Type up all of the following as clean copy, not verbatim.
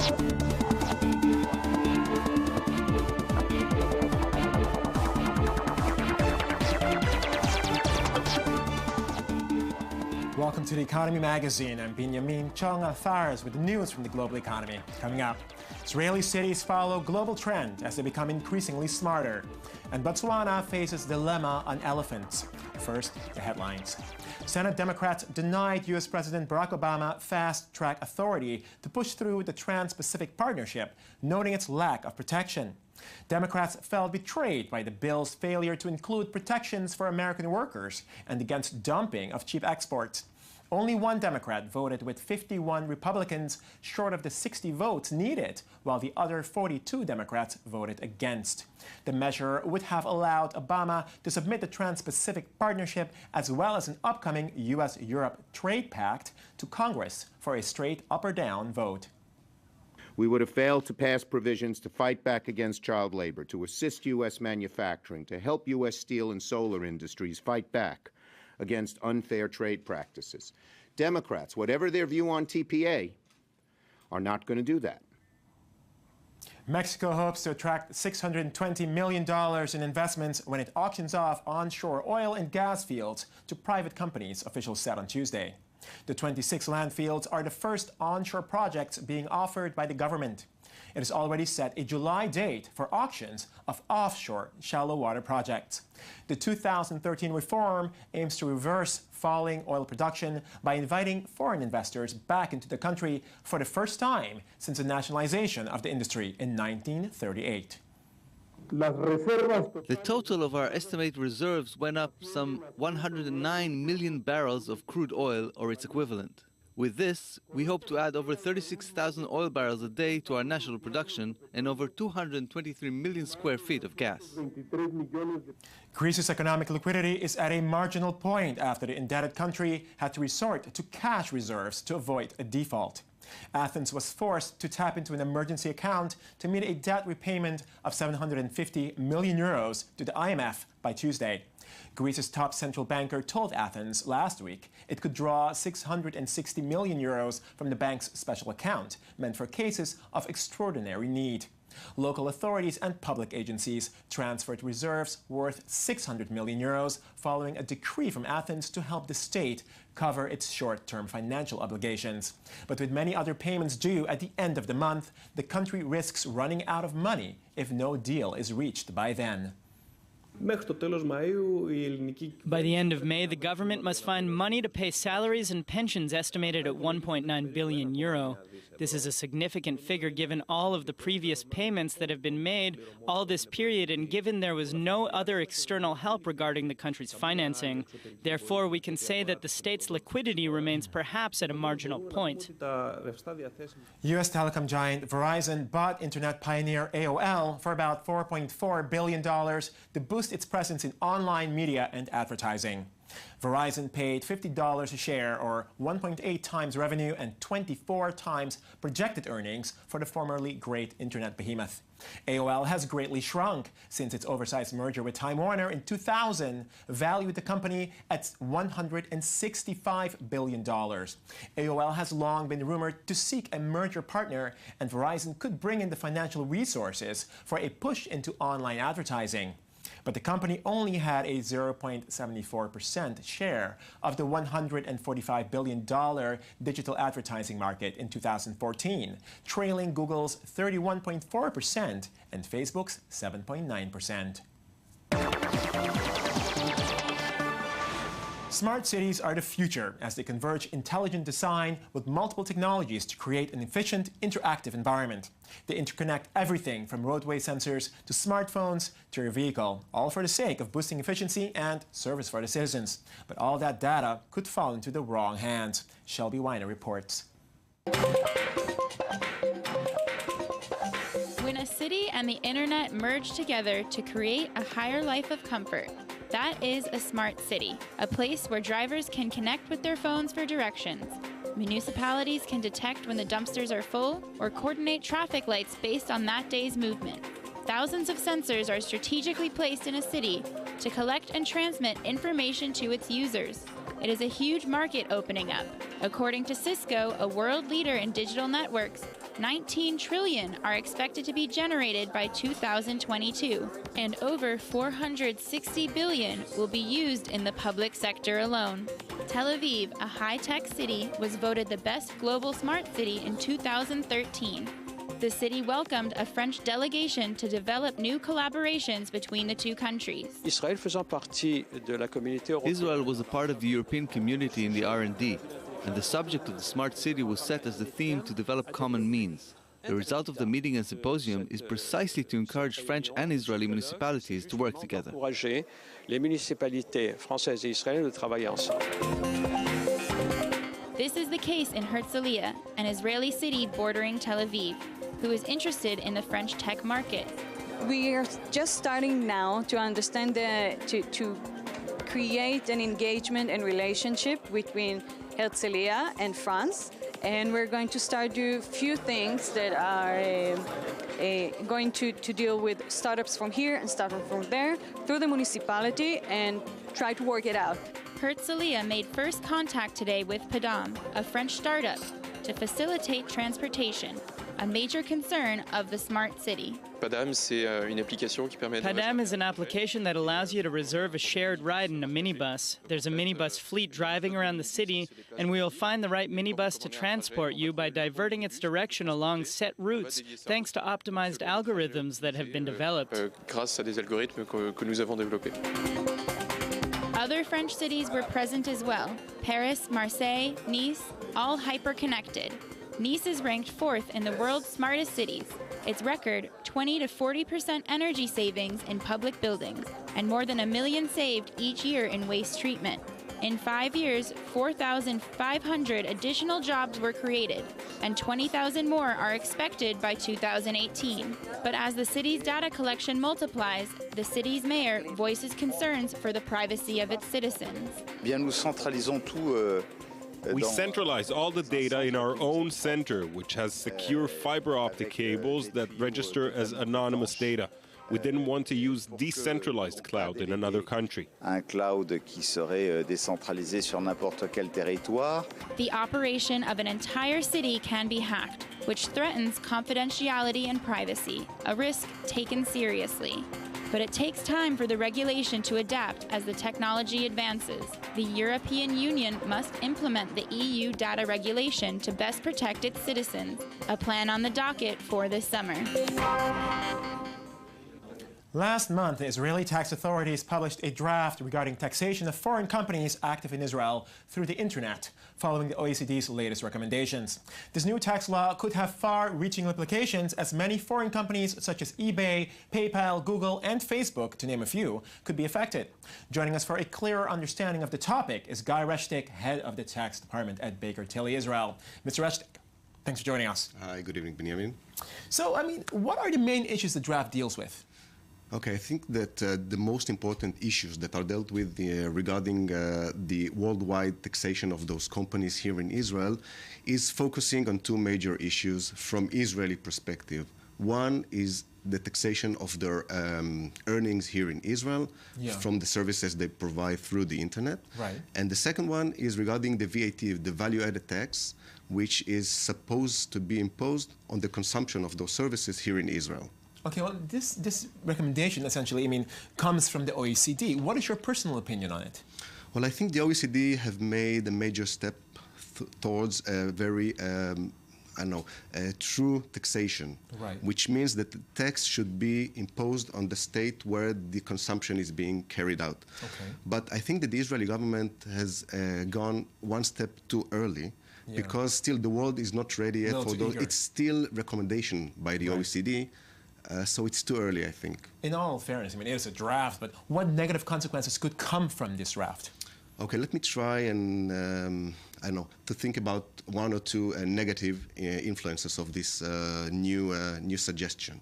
Welcome to the Economy Magazine. I'm Binyamin, Tjong-Alvares with the news from the global economy. Coming up, Israeli cities follow global trend as they become increasingly smarter. And Botswana faces dilemma on elephants. First, the headlines. Senate Democrats denied U.S. President Barack Obama fast-track authority to push through the Trans-Pacific Partnership, noting its lack of protection. Democrats felt betrayed by the bill's failure to include protections for American workers and against dumping of cheap exports. Only one Democrat voted with 51 Republicans short of the 60 votes needed, while the other 42 Democrats voted against. The measure would have allowed Obama to submit the Trans-Pacific Partnership as well as an upcoming U.S.-Europe trade pact to Congress for a straight up or down vote. We would have failed to pass provisions to fight back against child labor, to assist U.S. manufacturing, to help U.S. steel and solar industries fight back against unfair trade practices. Democrats, whatever their view on TPA, are not going to do that. Mexico hopes to attract $620 million in investments when it auctions off onshore oil and gas fields to private companies, officials said on Tuesday. The 26 land fields are the first onshore projects being offered by the government. It has already set a July date for auctions of offshore shallow water projects. The 2013 reform aims to reverse falling oil production by inviting foreign investors back into the country for the first time since the nationalization of the industry in 1938. The total of our estimated reserves went up some 109 million barrels of crude oil or its equivalent. With this, we hope to add over 36,000 oil barrels a day to our national production and over 223 million square feet of gas. Greece's economic liquidity is at a marginal point after the indebted country had to resort to cash reserves to avoid a default. Athens was forced to tap into an emergency account to meet a debt repayment of 750 million euros to the IMF by Tuesday. Greece's top central banker told Athens last week it could draw 660 million euros from the bank's special account, meant for cases of extraordinary need. Local authorities and public agencies transferred reserves worth 600 million euros following a decree from Athens to help the state cover its short-term financial obligations. But with many other payments due at the end of the month, the country risks running out of money if no deal is reached by then. By the end of May, the government must find money to pay salaries and pensions estimated at 1.9 billion euro. This is a significant figure given all of the previous payments that have been made all this period and given there was no other external help regarding the country's financing. Therefore, we can say that the state's liquidity remains perhaps at a marginal point. U.S. telecom giant Verizon bought internet pioneer AOL for about $4.4 billion to boost its presence in online media and advertising. Verizon paid $50 a share, or 1.8 times revenue and 24 times projected earnings for the formerly great internet behemoth. AOL has greatly shrunk since its oversized merger with Time Warner in 2000 valued the company at $165 billion. AOL has long been rumored to seek a merger partner, and Verizon could bring in the financial resources for a push into online advertising. But the company only had a 0.74% share of the $145 billion digital advertising market in 2014, trailing Google's 31.4% and Facebook's 7.9%. Smart cities are the future as they converge intelligent design with multiple technologies to create an efficient, interactive environment. They interconnect everything from roadway sensors to smartphones to your vehicle, all for the sake of boosting efficiency and service for the citizens. But all that data could fall into the wrong hands. Shelby Weiner reports. When a city and the internet merge together to create a higher life of comfort, that is a smart city, a place where drivers can connect with their phones for directions. Municipalities can detect when the dumpsters are full or coordinate traffic lights based on that day's movement. Thousands of sensors are strategically placed in a city to collect and transmit information to its users. It is a huge market opening up. According to Cisco, a world leader in digital networks, 19 trillion are expected to be generated by 2022, and over 460 billion will be used in the public sector alone. Tel Aviv, a high-tech city, was voted the best global smart city in 2013. The city welcomed a French delegation to develop new collaborations between the two countries. Israel was a part of the European community in the R&D, and the subject of the smart city was set as the theme to develop common means. The result of the meeting and symposium is precisely to encourage French and Israeli municipalities to work together. This is the case in Herzliya, an Israeli city bordering Tel Aviv, who is interested in the French tech market. We are just starting now to understand to create an engagement and relationship between Herzliya and France, and we're going to start do a few things that are going to deal with startups from here and startups from there through the municipality and try to work it out. Herzliya made first contact today with Padam, a French startup, to facilitate transportation, a major concern of the smart city. Padam is an application that allows you to reserve a shared ride in a minibus. There's a minibus fleet driving around the city, and we will find the right minibus to transport you by diverting its direction along set routes, thanks to optimized algorithms that have been developed. Other French cities were present as well. Paris, Marseille, Nice, all hyper-connected. Nice is ranked 4th in the world's smartest cities. Its record, 20 to 40% energy savings in public buildings, and more than $1 million saved each year in waste treatment. In 5 years, 4,500 additional jobs were created, and 20,000 more are expected by 2018. But as the city's data collection multiplies, the city's mayor voices concerns for the privacy of its citizens. We centralize all the data in our own center, which has secure fiber optic cables that register as anonymous data. We didn't want to use decentralized cloud in another country. The operation of an entire city can be hacked, which threatens confidentiality and privacy, a risk taken seriously. But it takes time for the regulation to adapt as the technology advances. The European Union must implement the EU data regulation to best protect its citizens, a plan on the docket for this summer. Last month, the Israeli tax authorities published a draft regarding taxation of foreign companies active in Israel through the internet, following the OECD's latest recommendations. This new tax law could have far-reaching implications, as many foreign companies such as eBay, PayPal, Google, and Facebook, to name a few, could be affected. Joining us for a clearer understanding of the topic is Guy Reshtik, head of the tax department at Baker Tilly, Israel. Mr. Reshtik, thanks for joining us. Hi, good evening, Binyamin. So, what are the main issues the draft deals with? Okay, I think that the most important issues that are dealt with regarding the worldwide taxation of those companies here in Israel is focusing on two major issues from Israeli perspective. One is the taxation of their earnings here in Israel from the services they provide through the internet. Right. And the second one is regarding the VAT, the value-added tax, which is supposed to be imposed on the consumption of those services here in Israel. Okay, well, this recommendation essentially, comes from the OECD. What is your personal opinion on it? Well, I think the OECD have made a major step towards a very, true taxation, right, which means that the tax should be imposed on the state where the consumption is being carried out. Okay. But I think that the Israeli government has gone one step too early, because still the world is not ready yet for those. It's still recommendation by the OECD. So it's too early, I think. In all fairness, it is a draft, but what negative consequences could come from this draft? Okay, let me try and, to think about one or two negative influences of this new suggestion.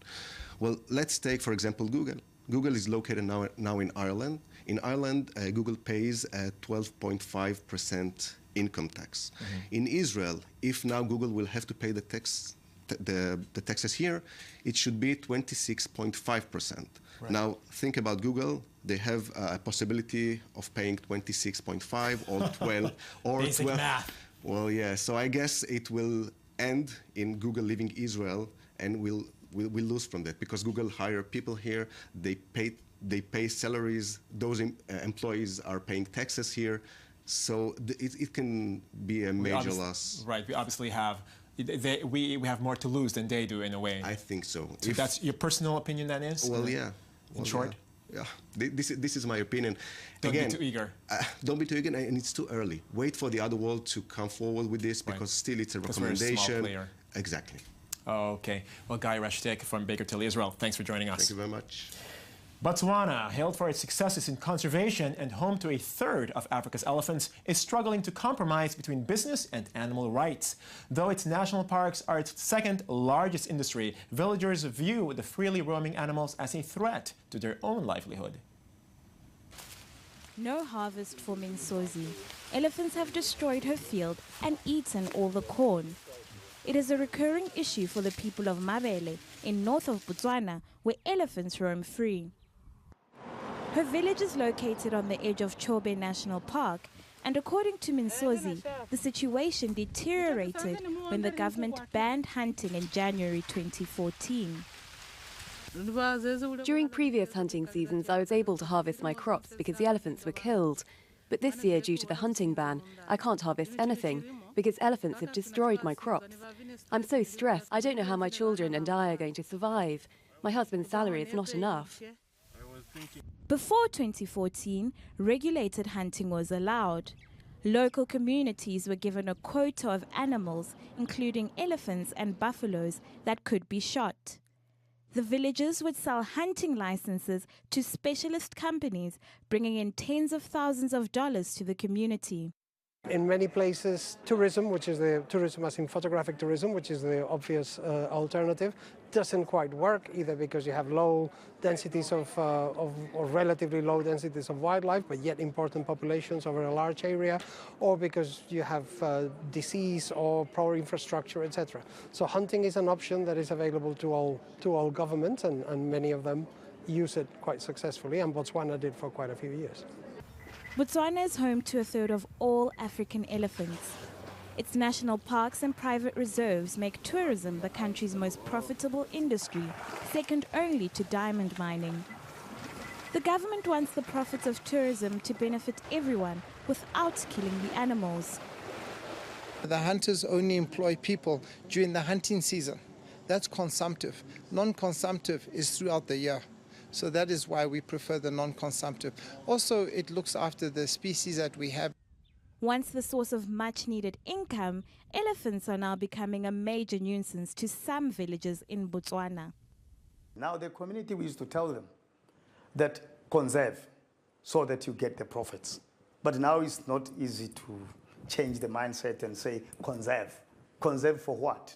Well, let's take, for example, Google. Google is located now in Ireland. In Ireland, Google pays a 12.5% income tax. Mm-hmm. In Israel, if now Google will have to pay the tax, the taxes here, it should be 26.5%. Right. Now, think about Google. They have a possibility of paying 26.5 or 12 or Basic 12. Math. Well, yeah. So I guess it will and in Google leaving Israel, and we'll lose from that because Google hire people here, they pay salaries, those employees are paying taxes here, so it can be a major loss. Right, we obviously have, we have more to lose than they do in a way. I think so. So that's your personal opinion, that is? Well, yeah. In short? Yeah. This is my opinion. Don't be too eager. Don't be too eager, and it's too early. Wait for the other world to come forward with this, because still it's a recommendation. We're a small player. Exactly. Okay. Well, Guy Reshtik from Baker Tilly, Israel, thanks for joining us. Thank you very much. Botswana, hailed for its successes in conservation and home to a third of Africa's elephants, is struggling to compromise between business and animal rights. Though its national parks are its second largest industry, villagers view the freely roaming animals as a threat to their own livelihood. No harvest for Minsozi. Elephants have destroyed her field and eaten all the corn. It is a recurring issue for the people of Mabele in north of Botswana, where elephants roam free. Her village is located on the edge of Chobe National Park, and according to Minsozi, the situation deteriorated when the government banned hunting in January 2014. During previous hunting seasons, I was able to harvest my crops because the elephants were killed. But this year, due to the hunting ban, I can't harvest anything because elephants have destroyed my crops. I'm so stressed, I don't know how my children and I are going to survive. My husband's salary is not enough. Before 2014, regulated hunting was allowed. Local communities were given a quota of animals, including elephants and buffaloes, that could be shot. The villagers would sell hunting licenses to specialist companies, bringing in tens of thousands of dollars to the community. In many places, tourism, which is the tourism as in photographic tourism, which is the obvious alternative, doesn't quite work, either because you have low densities or relatively low densities of wildlife, but yet important populations over a large area, or because you have disease or poor infrastructure, etc. So hunting is an option that is available to all governments, and many of them use it quite successfully, and Botswana did for quite a few years. Botswana is home to a third of all African elephants. Its national parks and private reserves make tourism the country's most profitable industry, second only to diamond mining. The government wants the profits of tourism to benefit everyone without killing the animals. The hunters only employ people during the hunting season. That's consumptive. Non-consumptive is throughout the year. So that is why we prefer the non-consumptive. Also, it looks after the species that we have. Once the source of much-needed income, elephants are now becoming a major nuisance to some villages in Botswana. Now the community, we used to tell them that conserve so that you get the profits. But now it's not easy to change the mindset and say conserve. Conserve for what?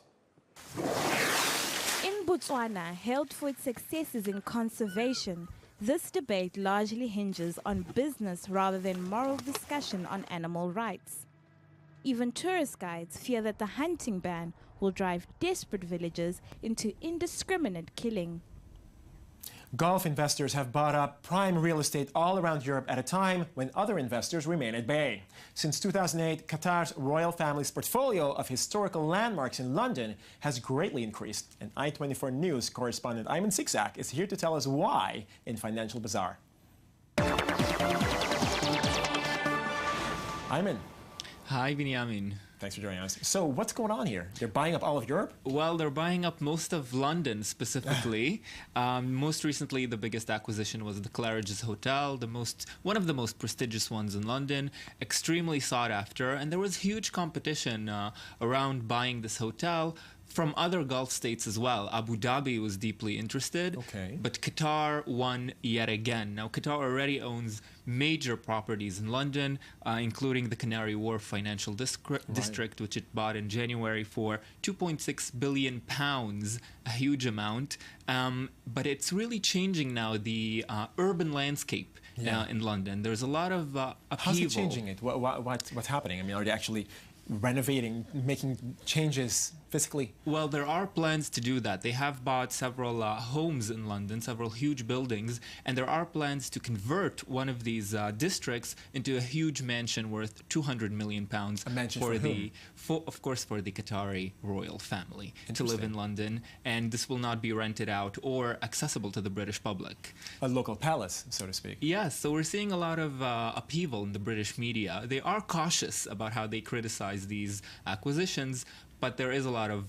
In Botswana, hailed for its successes in conservation, this debate largely hinges on business rather than moral discussion on animal rights. Even tourist guides fear that the hunting ban will drive desperate villagers into indiscriminate killing. Gulf investors have bought up prime real estate all around Europe at a time when other investors remain at bay. Since 2008, Qatar's royal family's portfolio of historical landmarks in London has greatly increased. And I-24 News correspondent Ayman Sikzak is here to tell us why in Financial Bazaar. Ayman. Hi, Binyamin. Thanks for joining us. So what's going on here? They're buying up all of Europe? Well, they're buying up most of London specifically. Most recently, the biggest acquisition was the Claridge's Hotel, one of the most prestigious ones in London, extremely sought after. And there was huge competition around buying this hotel from other Gulf states as well. Abu Dhabi was deeply interested, but Qatar won yet again. Now, Qatar already owns major properties in London, including the Canary Wharf Financial District, which it bought in January for £2.6 billion, a huge amount. But it's really changing now the urban landscape in London. There's a lot of upheaval. How's it changing it? What's happening? I mean, are they actually renovating, making changes physically? Well, there are plans to do that. They have bought several homes in London, several huge buildings, and there are plans to convert one of these districts into a huge mansion worth £200 million. A mansion for whom? Of course, for the Qatari royal family to live in London, and this will not be rented out or accessible to the British public. A local palace, so to speak. Yes, so we're seeing a lot of upheaval in the British media. They are cautious about how they criticize these acquisitions, but there is a lot of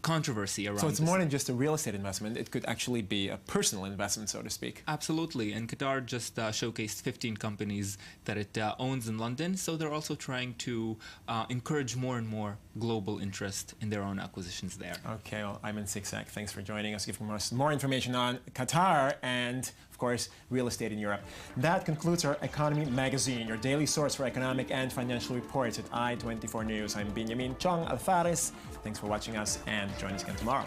controversy around. So it's more than just a real estate investment. It could actually be a personal investment, so to speak. Absolutely. And Qatar just showcased 15 companies that it owns in London. So they're also trying to encourage more and more global interest in their own acquisitions there. Okay, well, Ayman Siksak, thanks for joining us, giving us more information on Qatar and, of course, real estate in Europe. That concludes our Economy Magazine, your daily source for economic and financial reports at I-24 News. I'm Binyamin Tjong-Alvares. Thanks for watching us, and join us again tomorrow.